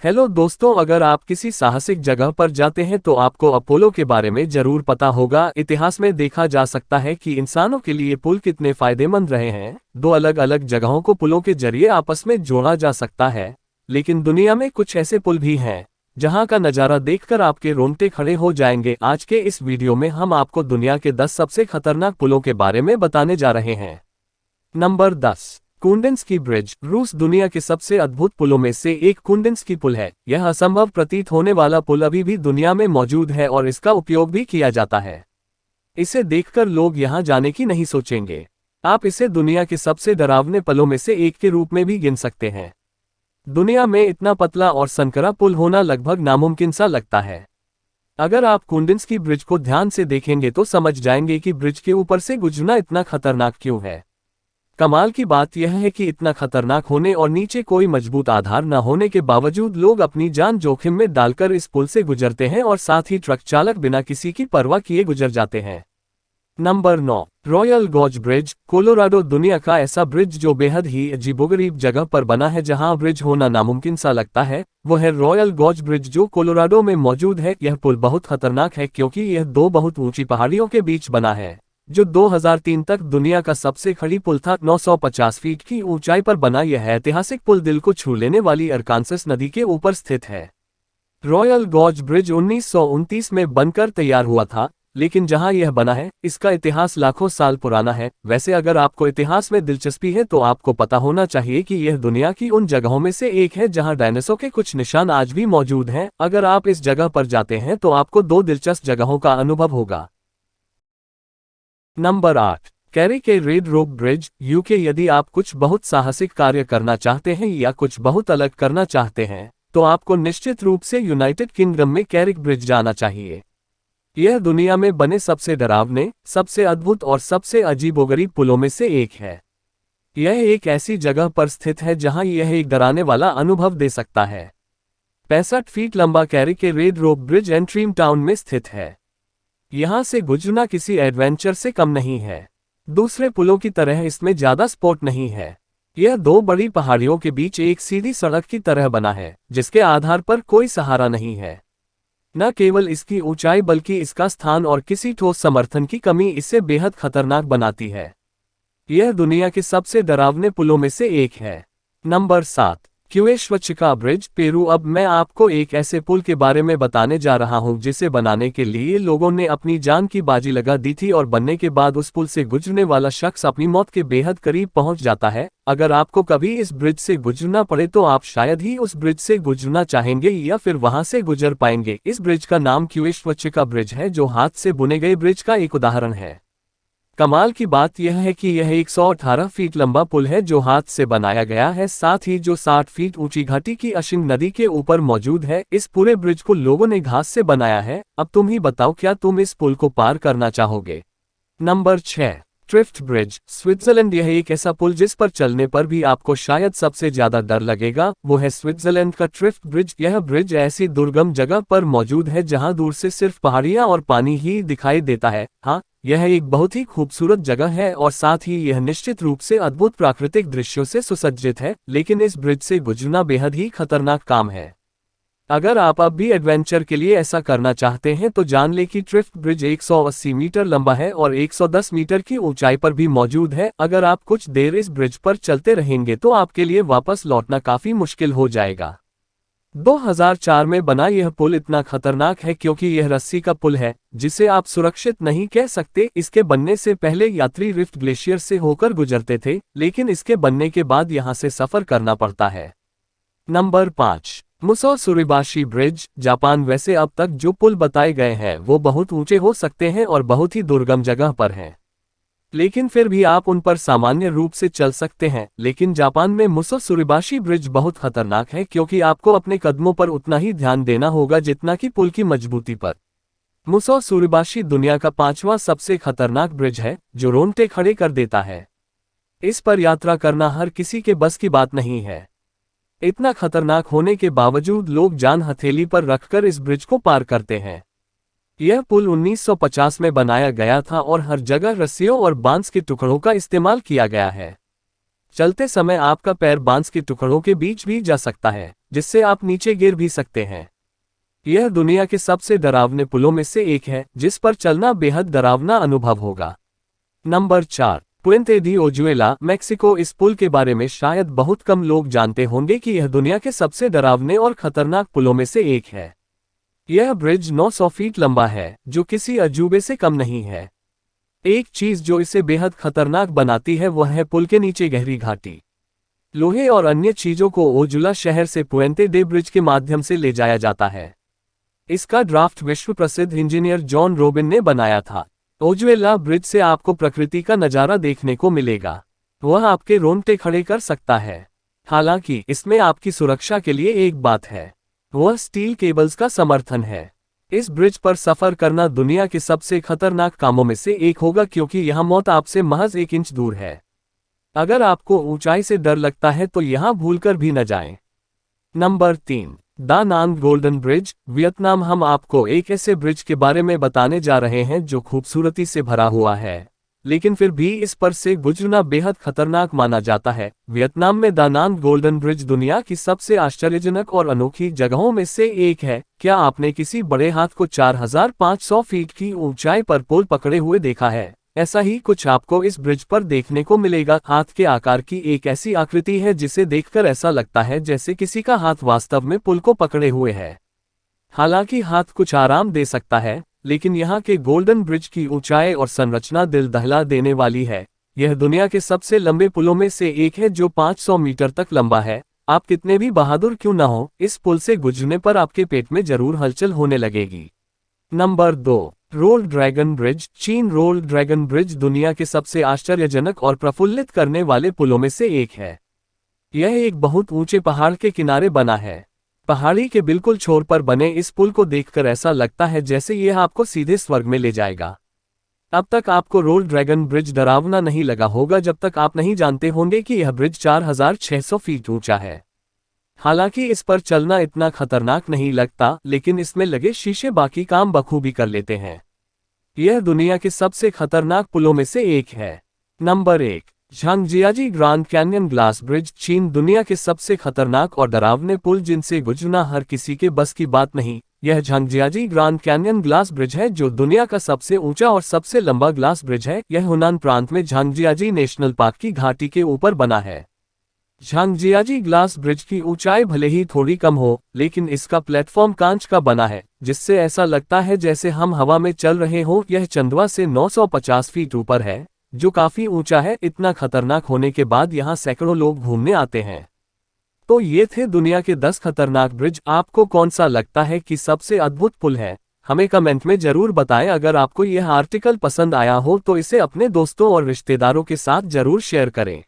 Hello दोस्तों, अगर आप किसी साहसिक जगह पर जाते हैं तो आपको अपोलो के बारे में जरूर पता होगा। इतिहास में देखा जा सकता है कि इंसानों के लिए पुल कितने फायदेमंद रहे हैं। दो अलग अलग जगहों को पुलों के जरिए आपस में जोड़ा जा सकता है। लेकिन दुनिया में कुछ ऐसे पुल भी हैं जहां का नज़ारा देखकर आपके रोंगटे खड़े हो जाएंगे। आज के इस वीडियो में हम आपको दुनिया के 10 सबसे खतरनाक पुलों के बारे में बताने जा रहे हैं। Number 10, Kundinsky bridge. रूस दुनिया के सबसे अद्भुत पुलों में से एक कुंडिन्स्की पुल है। यह असंभव प्रतीत होने वाला पुल अभी भी दुनिया में मौजूद है और इसका उपयोग भी किया जाता है। इसे देखकर लोग यहां जाने की नहीं सोचेंगे। आप इसे दुनिया के सबसे डरावने पुलों में से एक के रूप में भी गिन सकते हैं। दुनिया में इतना पतला और संकरा पुल होना लगभग नामुमकिन सा लगता है। अगर आप कुंडिन्स्की ब्रिज को ध्यान से देखेंगे तो समझ जाएंगे कि ब्रिज के ऊपर से गुजरना इतना खतरनाक क्यों है। कमाल की बात यह है कि इतना खतरनाक होने और नीचे कोई मजबूत आधार न होने के बावजूद लोग अपनी जान जोखिम में डालकर इस पुल से गुजरते हैं और साथ ही ट्रक चालक बिना किसी की परवाह किए गुजर जाते हैं। Number 9, royal gorge bridge, Colorado. दुनिया का ऐसा ब्रिज जो बेहद ही अजीबोगरीब जगह पर बना है जहां ब्रिज होना नामुमकिन सा लगता है, वो है रॉयल गॉर्ज ब्रिज जो कोलोराडो में मौजूद है। यह पुल बहुत खतरनाक है क्योंकि यह दो बहुत ऊंची पहाड़ियों के बीच बना है, जो 2003 तक दुनिया का सबसे खड़ी पुल था। 950 फीट की ऊंचाई पर बना यह ऐतिहासिक पुल दिल को छू लेने वाली अरकानसस नदी के ऊपर स्थित है। रॉयल गॉर्ज ब्रिज 1929 में बनकर तैयार हुआ था, लेकिन जहां यह बना है इसका इतिहास लाखों साल पुराना है। वैसे अगर आपको इतिहास में दिलचस्पी है तो आपको पता होना चाहिए कि यह दुनिया की उन जगहों में से एक है जहां डायनासोर के कुछ निशान आज भी मौजूद हैं। अगर आप इस जगह पर जाते हैं तो आपको दो दिलचस्प जगहों का अनुभव होगा। नंबर 8, कैरी के रेड रोप ब्रिज, यूके। यदि आप कुछ बहुत साहसिक कार्य करना चाहते हैं या कुछ बहुत अलग करना चाहते हैं तो आपको निश्चित रूप से यूनाइटेड किंगडम में कैरिक ब्रिज जाना चाहिए। यह दुनिया में बने सबसे डरावने, सबसे अद्भुत और सबसे अजीबोगरीब पुलों में से एक है। यह एक ऐसी जगह पर स्थित है जहां यह एक डराने वाला अनुभव दे सकता है। 65 फीट लंबा कैरी के रेड रोप ब्रिज एंट्रीम टाउन में स्थित है। यहां से गुजरना किसी एडवेंचर से कम नहीं है। दूसरे पुलों की तरह इसमें ज्यादा स्पोर्ट नहीं है। यह दो बड़ी पहाड़ियों के बीच एक सीधी सड़क की तरह बना है जिसके आधार पर कोई सहारा नहीं है। न केवल इसकी ऊंचाई बल्कि इसका स्थान और किसी ठोस समर्थन की कमी इसे बेहद खतरनाक बनाती है। यह दुनिया के सबसे डरावने पुलों में से एक है। Number 7, Qeswachaka bridge, Peru. अब मैं आपको एक ऐसे पुल के बारे में बताने जा रहा हूं जिसे बनाने के लिए लोगों ने अपनी जान की बाजी लगा दी थी और बनने के बाद उस पुल से गुजरने वाला शख्स अपनी मौत के बेहद करीब पहुंच जाता है। अगर आपको कभी इस ब्रिज से गुजरना पड़े तो आप शायद ही उस ब्रिज से गुजरना चाहेंगे या फिर वहां से गुजर पाएंगे। इस ब्रिज का नाम क्यूएश्वचिका ब्रिज है जो हाथ से बुने गए ब्रिज का एक उदाहरण है। कमाल की बात यह है कि यह 118 फीट लंबा पुल है जो हाथ से बनाया गया है, साथ ही जो 60 फीट ऊंची घाटी की अशिंग नदी के ऊपर मौजूद है। इस पूरे ब्रिज को लोगों ने घास से बनाया है। अब तुम ही बताओ, क्या तुम इस पुल को पार करना चाहोगे? Number 6, Trift bridge, Switzerland. यह एक ऐसा पुल जिस पर चलने पर भी आपको शायद सबसे ज्यादा डर लगेगा, वो है स्विट्जरलैंड का ट्रिफ्ट ब्रिज। यह ब्रिज ऐसी दुर्गम जगह पर मौजूद है जहां दूर से सिर्फ पहाड़ियां और पानी ही दिखाई देता है। हाँ, यह एक बहुत ही खूबसूरत जगह है और साथ ही यह निश्चित रूप से अद्भुत प्राकृतिक दृश्यों से सुसज्जित है, लेकिन इस ब्रिज से गुजरना बेहद ही खतरनाक काम है। अगर आप अब भी एडवेंचर के लिए ऐसा करना चाहते हैं तो जान लें कि ट्रिफ्ट ब्रिज 180 मीटर लंबा है और 110 मीटर की ऊंचाई पर भी मौजूद है। अगर आप कुछ देर इस ब्रिज पर चलते रहेंगे तो आपके लिए वापस लौटना काफी मुश्किल हो जाएगा। 2004 में बना यह पुल इतना खतरनाक है क्योंकि यह रस्सी का पुल है जिसे आप सुरक्षित नहीं कह सकते। इसके बनने से पहले यात्री रिफ्ट ग्लेशियर से होकर गुजरते थे, लेकिन इसके बनने के बाद यहां से सफर करना पड़ता है। Number 5, Muso Suribashi bridge, Japan. वैसे अब तक जो पुल बताए गए हैं वो बहुत ऊंचे हो सकते हैं और बहुत ही दुर्गम जगह पर हैं, लेकिन फिर भी आप उन पर सामान्य रूप से चल सकते हैं। लेकिन जापान में मुसो सुरिबाशी ब्रिज बहुत खतरनाक है क्योंकि आपको अपने कदमों पर उतना ही ध्यान देना होगा जितना कि पुल की मजबूती पर। मुसो सुरिबाशी दुनिया का 5वां सबसे खतरनाक ब्रिज है जो रोंगटे खड़े कर देता है। इस पर यात्रा करना हर किसी के बस की बात नहीं है। इतना खतरनाक होने के बावजूद लोग जान हथेली पर रखकर इस ब्रिज को पार करते हैं। यह पुल 1950 में बनाया गया था और हर जगह रस्सियों और बांस के टुकड़ों का इस्तेमाल किया गया है। चलते समय आपका पैर बांस के टुकड़ों के बीच भी जा सकता है, जिससे आप नीचे गिर भी सकते हैं। यह दुनिया के सबसे डरावने पुलों में से एक है, जिस पर चलना बेहद डरावना अनुभव होगा। नंबर 4, पुएंते दी ओजुएला, मेक्सिको। इस पुल के बारे में शायद बहुत कम लोग जानते होंगे कि यह दुनिया के सबसे डरावने और खतरनाक पुलों में से एक है। यह ब्रिज 900 फीट लंबा है, जो किसी अजूबे से कम नहीं है। एक चीज जो इसे बेहद खतरनाक बनाती है वह है पुल के नीचे गहरी घाटी। लोहे और अन्य चीजों को ओजुला शहर से पुएंते दे ब्रिज के माध्यम से ले जाया जाता है। इसका ड्राफ्ट विश्व प्रसिद्ध इंजीनियर जॉन रोबिन ने बनाया था। ओजुएला ब्रिज से आपको प्रकृति का नजारा देखने को मिलेगा। वह आपके रोंगटे खड़े कर सकता है। हालांकि इसमें आपकी सुरक्षा के लिए एक बात है, वह स्टील केबल्स का समर्थन है। इस ब्रिज पर सफर करना दुनिया के सबसे खतरनाक कामों में से एक होगा, क्योंकि यहां मौत आपसे महज 1 इंच दूर है। अगर आपको ऊंचाई से डर लगता है तो यहां भूलकर भी न जाएं। नंबर 3, दा नांग गोल्डन ब्रिज, वियतनाम। हम आपको एक ऐसे ब्रिज के बारे में बताने जा रहे हैं जो खूबसूरती से भरा हुआ है, लेकिन फिर भी इस पर से गुजरना बेहद खतरनाक माना जाता है। वियतनाम में दा नांग गोल्डन ब्रिज दुनिया की सबसे आश्चर्यजनक और अनोखी जगहों में से एक है। क्या आपने किसी बड़े हाथ को 4500 फीट की ऊंचाई पर पोल पकड़े हुए देखा है? ऐसा ही कुछ आपको इस ब्रिज पर देखने को मिलेगा। हाथ के आकार की एक ऐसी आकृति है जिसे देखकर ऐसा लगता है जैसे किसी का हाथ वास्तव में पुल को पकड़े हुए है। हालांकि हाथ कुछ आराम दे सकता है, लेकिन यहाँ के गोल्डन ब्रिज की ऊंचाई और संरचना दिल दहला देने वाली है। यह दुनिया के सबसे लंबे पुलों में से एक है जो 500 मीटर तक लंबा है। आप कितने भी बहादुर क्यों न हो, इस पुल से गुजरने पर आपके पेट में जरूर हलचल होने लगेगी। नंबर 2, रोल्ड ड्रैगन ब्रिज, चीन। रोल्ड ड्रैगन ब्रिज दुनिया के सबसे आश्चर्यजनक और प्रफुल्लित करने वाले पुलों में से एक है। यह एक बहुत ऊंचे पहाड़ के किनारे बना है। पहाड़ी के बिल्कुल छोर पर बने इस पुल को देखकर ऐसा लगता है जैसे यह आपको सीधे स्वर्ग में ले जाएगा। अब तक आपको रोल्ड ड्रैगन ब्रिज डरावना नहीं लगा होगा जब तक आप नहीं जानते होंगे कि यह ब्रिज 4600 फीट ऊंचा है। हालांकि इस पर चलना इतना खतरनाक नहीं लगता, लेकिन इसमें लगे शीशे बाकी काम बखूबी कर लेते हैं। यह दुनिया के सबसे खतरनाक पुलों में से एक है। Number 1, Zhangjiajie grand Canyon glass bridge, चीन। दुनिया के सबसे खतरनाक और डरावने पुल जिनसे गुजरना हर किसी के बस की बात नहीं। यह Zhangjiajie grand Canyon glass bridge है, जो दुनिया का सबसे ऊंचा और सबसे लंबा ग्लास ब्रिज है। यह हुनान प्रांत में झांगजियाजी नेशनल पार्क की घाटी के ऊपर बना है। झांगजियाजी ग्लास ब्रिज की ऊंचाई भले ही थोड़ी कम हो, लेकिन इसका प्लेटफॉर्म कांच का बना है, जिससे ऐसा लगता है जैसे हम हवा में चल रहे हों। यह चंदवा से 950 फीट ऊपर है, जो काफी ऊंचा है। इतना खतरनाक होने के बाद यहाँ सैकड़ों लोग घूमने आते हैं। तो ये थे दुनिया के 10 खतरनाक ब्रिज। आपको कौन सा लगता है कि सबसे अद्भुत पुल है? हमें कमेंट में जरूर बताएं। अगर आपको यह आर्टिकल पसंद आया हो तो इसे अपने दोस्तों और रिश्तेदारों के साथ जरूर शेयर करें।